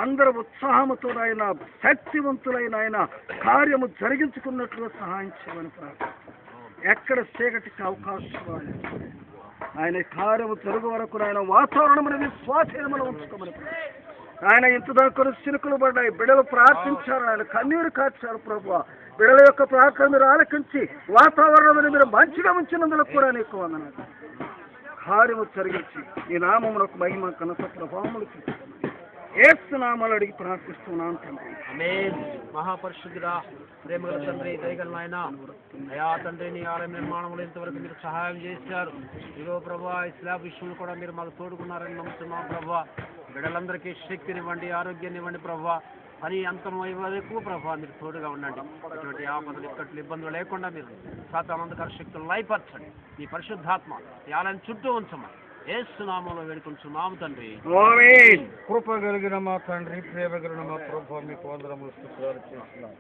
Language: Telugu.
అందరూ ఉత్సాహముతో ఆయన శక్తివంతులైన ఆయన కార్యము జరిగించుకున్నట్లుగా సహాయం చేయమని ప్రార్థన. ఎక్కడ చీకటికి అవకాశం ఆయన కార్యము జరుగు వరకు ఆయన వాతావరణం స్వాధీనములు ఉంచుకోమని ఆయన ఇంతదాకా చినుకులు పడ్డాయి. బిడ్డలు ప్రార్థించారు, ఆయన కన్నీరు కాచారు. ప్రభు బిడ్డల యొక్క ప్రార్థన మీరు ఆలకించి వాతావరణం మీరు మంచిగా ఉంచినందుకు కూడా నీకు వందనాలు. కార్యము జరిగించి ఈ నామమునకు మహిమ కనత ప్రభావములు యేసు నామములో అడిగి ప్రార్థిస్తున్నాను తండ్రి. ఆమేన్. మహాపరిశుద్ధుడా, ప్రేమగల తండ్రి, దయగల నాయన, అయా తండ్రి, నీ ఆలయ నిర్మాణంలో ఇంతవరకు మీరు సహాయం చేశారు. ఇగో ప్రభా, ఈ స్లాబ్ విషయంలో కూడా మీరు మాకు తోడుకున్నారని నమ్ముతున్నాం ప్రభా. బిడ్డలందరికీ శక్తినివ్వండి, ఆరోగ్యాన్ని ఇవ్వండి ప్రభా. పని అంతమయ్యే వరకు ప్రభా మీరు తోడుగా ఉండండి. ఇటువంటి ఆపదలు ఇక్కట్లు ఇబ్బందులు లేకుండా మీరు సాతానందకర శక్తులు లయపరచండి. మీ పరిశుద్ధాత్మ ఈ ఆలయం చుట్టూ ఉంచమని యేసు నామములో వేడుకుంటున్నాము తండ్రి. ఆమేన్. కృప కలిగిన మా తండ్రి, ప్రేమ కలిగిన మా ప్రభు, మీకు వందనములు స్తుతులు చేస్తున్నాం.